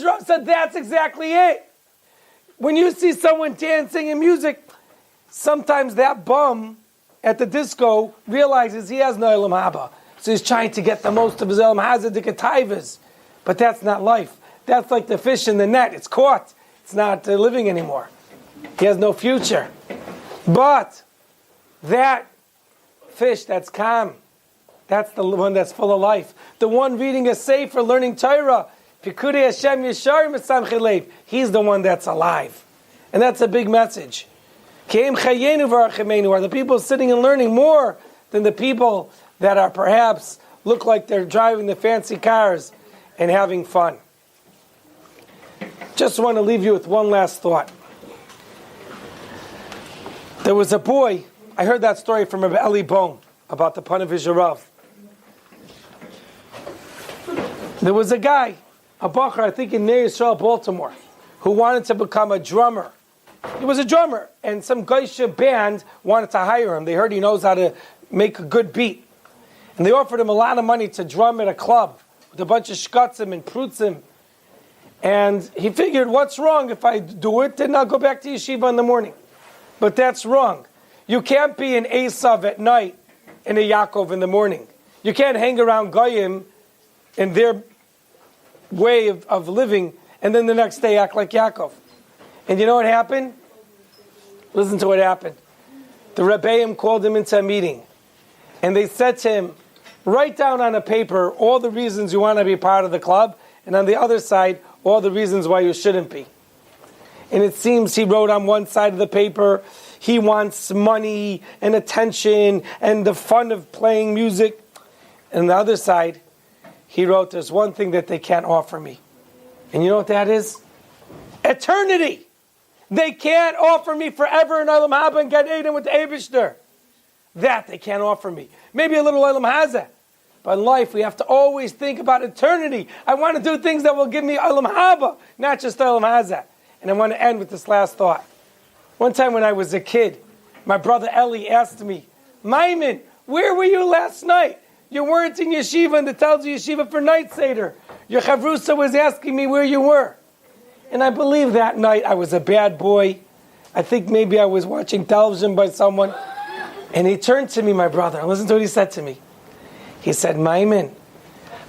Rav said that's exactly it. When you see someone dancing and music, sometimes that bum at the disco realizes he has no Elam Haba. So he's trying to get the most of his Elam Hazard to get taivas. But that's not life. That's like the fish in the net. It's caught. It's not living anymore. He has no future. But that fish that's calm, that's the one that's full of life. The one reading a sefer, learning Torah, he's the one that's alive. And that's a big message. Are the people sitting and learning more than the people that are perhaps look like they're driving the fancy cars and having fun. Just want to leave you with one last thought. There was a boy, I heard that story from Rabbi Eli Bohm about the Panavish Rav. There was a guy, a bacher, I think in Ner Yisrael, Baltimore, who wanted to become a drummer. He was a drummer, and some Geisha band wanted to hire him. They heard he knows how to make a good beat. And they offered him a lot of money to drum at a club with a bunch of shkatzim and prutzim. And he figured, what's wrong if I do it? Then I'll go back to yeshiva in the morning. But that's wrong. You can't be an Esav at night and a Yaakov in the morning. You can't hang around Goyim in their way of living and then the next day act like Yaakov. And you know what happened? Listen to what happened. The Rebbeim called him into a meeting. And they said to him, write down on a paper all the reasons you want to be part of the club, and on the other side, all the reasons why you shouldn't be. And it seems he wrote on one side of the paper, he wants money and attention and the fun of playing music. And on the other side, he wrote, there's one thing that they can't offer me. And you know what that is? Eternity. They can't offer me forever in Olam Haba and Gan Eden with the Eibishter. That they can't offer me. Maybe a little Olam Hazeh. But in life, we have to always think about eternity. I want to do things that will give me Olam Haba, not just Olam Hazeh. And I want to end with this last thought. One time when I was a kid, my brother Eli asked me, Maimon, where were you last night? You weren't in yeshiva, and the tells you yeshiva for night seder. Your chavrusa was asking me where you were. And I believe that night I was a bad boy. I think maybe I was watching television by someone. And he turned to me, my brother, and listen to what he said to me. He said, Maimon,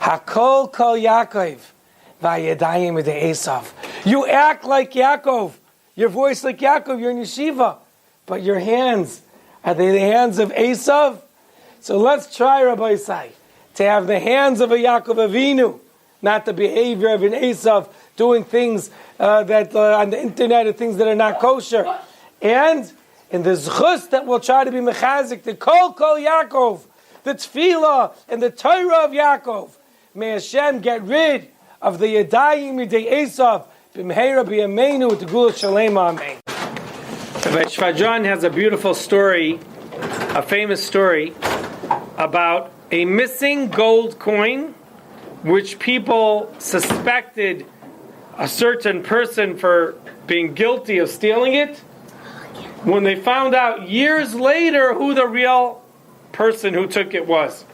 Hakol kol Yaakov, vayedayim with the Esav. You act like Yaakov. Your voice like Yaakov, you're in yeshiva. But your hands, are they the hands of Esav? So let's try, Rabbi Isai, to have the hands of a Yaakov Avinu, not the behavior of an Esav, doing things that on the internet are things that are not kosher. And in the zchus that we'll try to be mechazik, the kol Yaakov, the tefillah and the Torah of Yaakov. May Hashem get rid of the Yadayim Yidei Esav, b'mheira b'yameinu, with the Gula Shalem, amen. Rabbi Shvadran has a beautiful story, a famous story, about a missing gold coin, which people suspected a certain person for being guilty of stealing it, when they found out years later who the real person who took it was.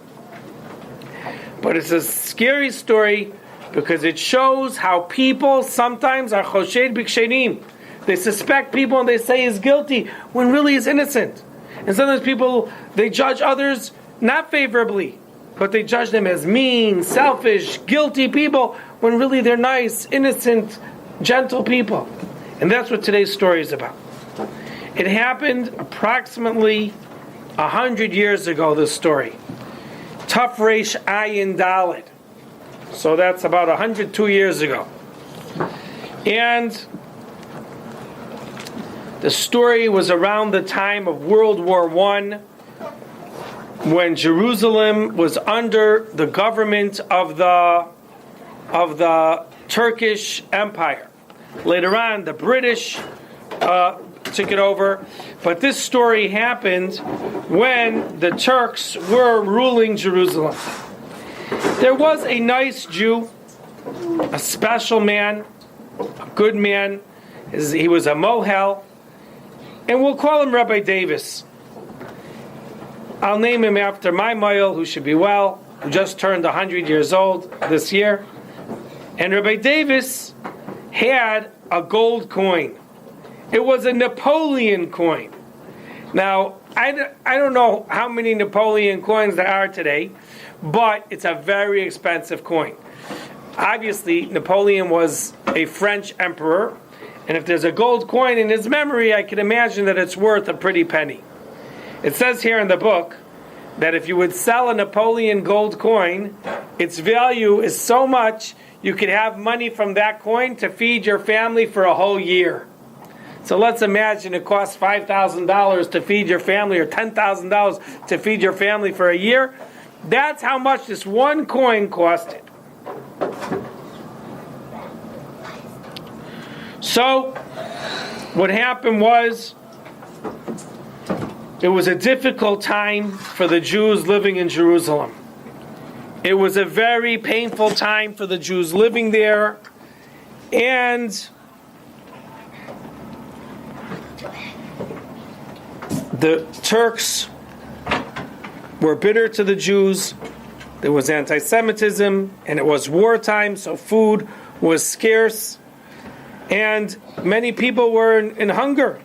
But it's a scary story because it shows how people sometimes are choshed b'kshenim. They suspect people and they say he's guilty when really he's innocent. And sometimes people, they judge others not favorably, but they judge them as mean, selfish, guilty people when really they're nice, innocent, gentle people. And that's what today's story is about. It happened approximately 100 years ago, this story. Taf Reish Ayin Daled. So that's about 102 years ago. And the story was around the time of World War I, when Jerusalem was under the government of the Turkish Empire. Later on, the British took it over. But this story happened when the Turks were ruling Jerusalem. There was a nice Jew, a special man, a good man. He was a mohel, and we'll call him Rabbi Davis. I'll name him after my mohel, who should be well, who just turned 100 years old this year. And Rabbi Davis had a gold coin. It was a Napoleon coin. Now, I don't know how many Napoleon coins there are today, but it's a very expensive coin. Obviously, Napoleon was a French emperor, and if there's a gold coin in his memory, I can imagine that it's worth a pretty penny. It says here in the book that if you would sell a Napoleon gold coin, its value is so much you could have money from that coin to feed your family for a whole year. So let's imagine it costs $5,000 to feed your family or $10,000 to feed your family for a year. That's how much this one coin costed. So what happened was, it was a difficult time for the Jews living in Jerusalem. It was a very painful time for the Jews living there, and the Turks were bitter to the Jews. There was anti-Semitism, and it was wartime, so food was scarce, and many people were in hunger.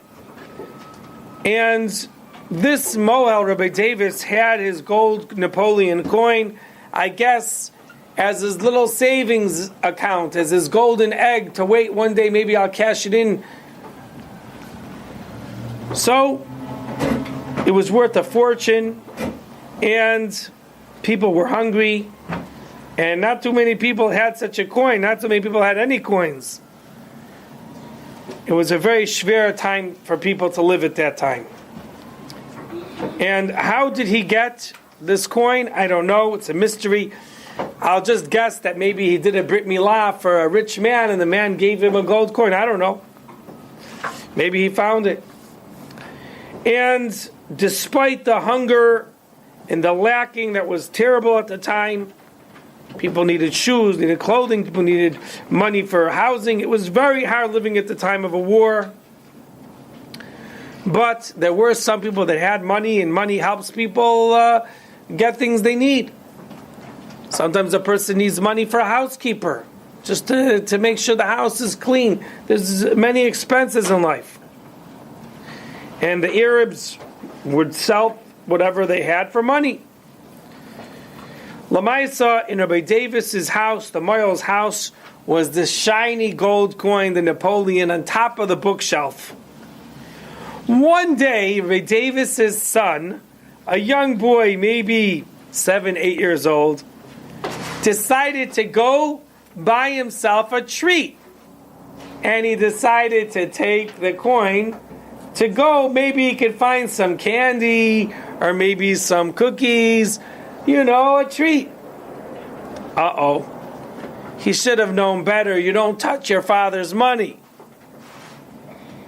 And this Moel, Rabbi Davis, had his gold Napoleon coin, I guess, as his little savings account, as his golden egg to wait one day, maybe I'll cash it in. So it was worth a fortune, and people were hungry, and not too many people had such a coin. Not too many people had any coins. It was a very schwer time for people to live at that time. And how did he get this coin? I don't know. It's a mystery. I'll just guess that maybe he did a Brit Milah for a rich man and the man gave him a gold coin. I don't know. Maybe he found it. And despite the hunger and the lacking that was terrible at the time, people needed shoes, needed clothing, people needed money for housing. It was very hard living at the time of a war. But there were some people that had money, and money helps people get things they need. Sometimes a person needs money for a housekeeper, just to make sure the house is clean. There's many expenses in life. And the Arabs would sell whatever they had for money. Lamaisa, in Rabbi Davis's house, the Moyal's house, was this shiny gold coin, the Napoleon, on top of the bookshelf. One day, Rabbi Davis's son, a young boy, maybe 7, 8 years old, decided to go buy himself a treat. And he decided to take the coin to go. Maybe he could find some candy or maybe some cookies, a treat. Uh-oh. He should have known better. You don't touch your father's money.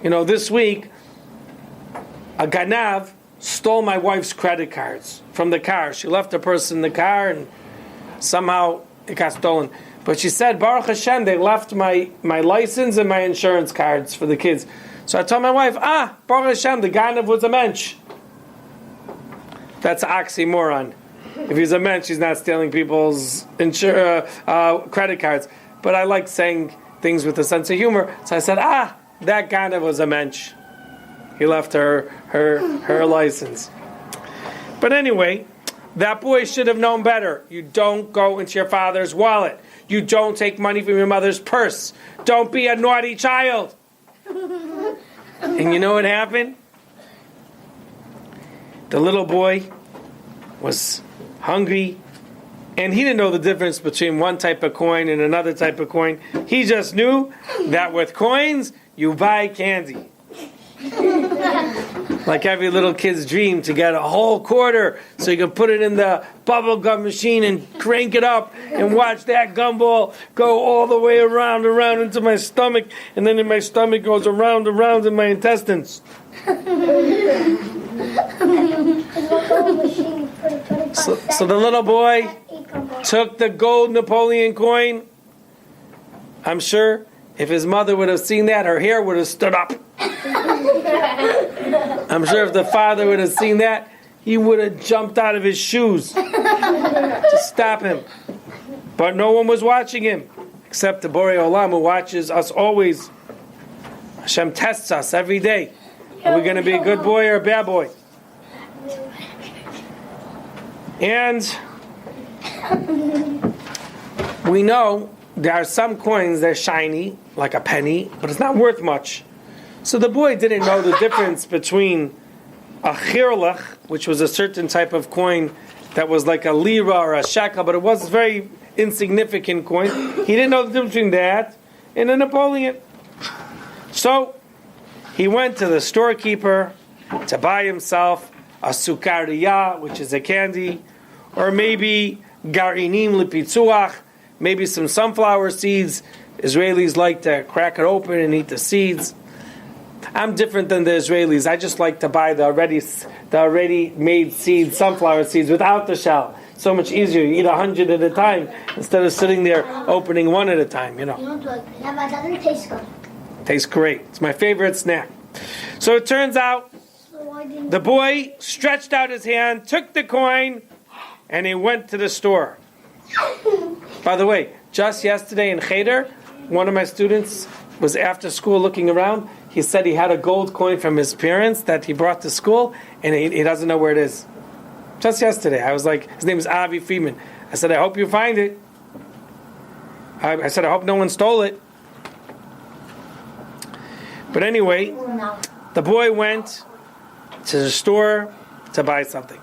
This week, a ganav stole my wife's credit cards from the car. She left a person in the car and somehow it got stolen. But she said, Baruch Hashem, they left my license and my insurance cards for the kids. So I told my wife, Baruch Hashem, the ganav was a mensch. That's an oxymoron. If he's a mensch, he's not stealing people's credit cards. But I like saying things with a sense of humor. So I said, that ganav was a mensch. He left her license. But anyway, that boy should have known better. You don't go into your father's wallet. You don't take money from your mother's purse. Don't be a naughty child. And you know what happened? The little boy was hungry, and he didn't know the difference between one type of coin and another type of coin. He just knew that with coins, you buy candy. Like every little kid's dream, to get a whole quarter so you can put it in the bubble gum machine and crank it up and watch that gumball go all the way around into my stomach, and then in my stomach goes around in my intestines. So the little boy took the gold Napoleon coin. I'm sure if his mother would have seen that, her hair would have stood up. I'm sure if the father would have seen that, he would have jumped out of his shoes to stop him. But no one was watching him, except the Borei Olam who watches us always. Hashem tests us every day. Are we going to be a good boy or a bad boy? And we know there are some coins that are shiny, like a penny, but it's not worth much. So the boy didn't know the difference between a chirlach, which was a certain type of coin that was like a lira or a shekel, but it was a very insignificant coin. He didn't know the difference between that and a Napoleon. So he went to the storekeeper to buy himself a sukariya, which is a candy, or maybe garinim lipitzuach, maybe some sunflower seeds. Israelis like to crack it open and eat the seeds. I'm different than the Israelis. I just like to buy the already made seeds, sunflower seeds, without the shell. So much easier. You eat 100 at a time instead of sitting there opening one at a time. You know. Yeah, but it doesn't taste good. Tastes great. It's my favorite snack. So it turns out the boy stretched out his hand, took the coin, and he went to the store. By the way, just yesterday in Cheder, one of my students was after school looking around. He said he had a gold coin from his parents that he brought to school, and he doesn't know where it is. Just yesterday. I was like, his name is Avi Friedman. I said, I hope you find it. I said, I hope no one stole it. But anyway, the boy went to the store to buy something.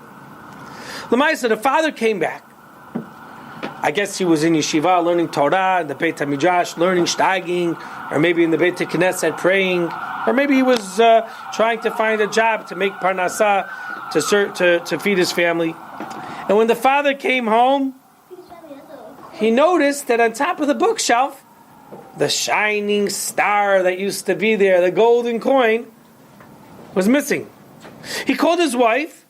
Lamaisa, the father came back. I guess he was in yeshiva learning Torah, in the Beit HaMidrash, learning shtaging, or maybe in the Beit HaKnesset praying, or maybe he was trying to find a job to make parnasah, to feed his family. And when the father came home, he noticed that on top of the bookshelf, the shining star that used to be there, the golden coin, was missing. He called his wife.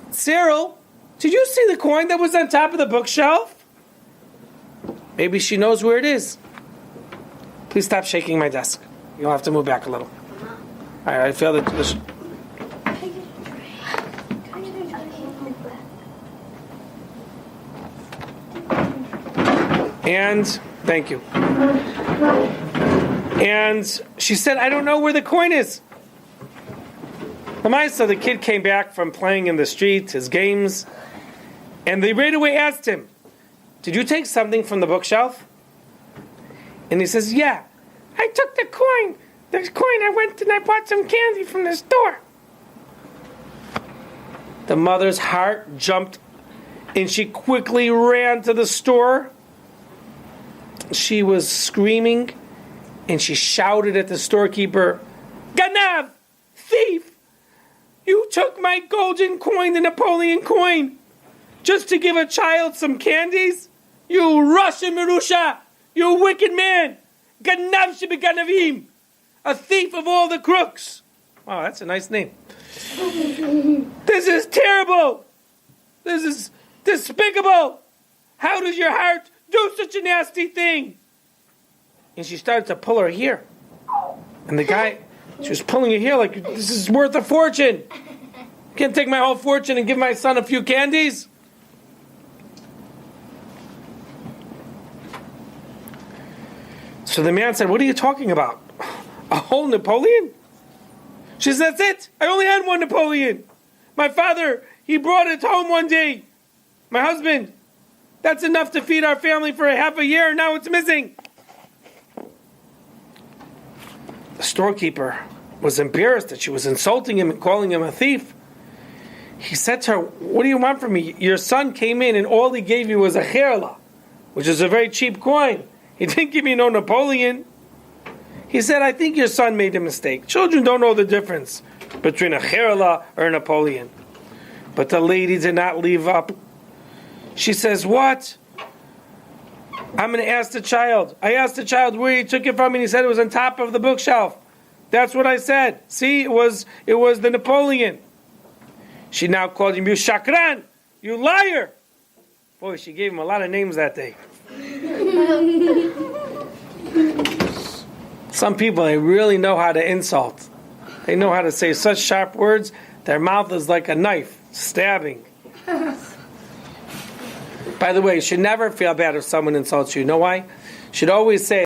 Cyril, did you see the coin that was on top of the bookshelf? Maybe she knows where it is. Please stop shaking my desk. You'll have to move back a little. All right, I feel that this. And thank you. And she said, I don't know where the coin is. So the kid came back from playing in the street, his games, and they right away asked him, did you take something from the bookshelf? And he says, yeah, I took the coin. I went and I bought some candy from the store. The mother's heart jumped, and she quickly ran to the store. She was screaming, and she shouted at the storekeeper, Ganav! Thief! You took my golden coin, the Napoleon coin, just to give a child some candies? You Russian Marusha! You wicked man! Ganav shebeganavim! A thief of all the crooks! Wow, that's a nice name. This is terrible! This is despicable! How does your heart do such a nasty thing? And she started to pull her hair. And the guy, she was pulling her hair like, this is worth a fortune. You can't take my whole fortune and give my son a few candies. So the man said, what are you talking about? A whole Napoleon? She says, that's it. I only had one Napoleon. My father, he brought it home one day. My husband, that's enough to feed our family for half a year. Now it's missing. The storekeeper was embarrassed that she was insulting him and calling him a thief. He said to her, what do you want from me? Your son came in and all he gave you was a cherla, which is a very cheap coin. He didn't give me no Napoleon. He said, I think your son made a mistake. Children don't know the difference between a cherla or a Napoleon. But the lady did not leave up. She says, what? I'm going to ask the child. I asked the child where he took it from, and he said it was on top of the bookshelf. That's what I said. See, it was the Napoleon. She now called him, you shakran, you liar. Boy, she gave him a lot of names that day. Some people, they really know how to insult. They know how to say such sharp words. Their mouth is like a knife, stabbing. By the way, you should never feel bad if someone insults you. You know why? You should always say,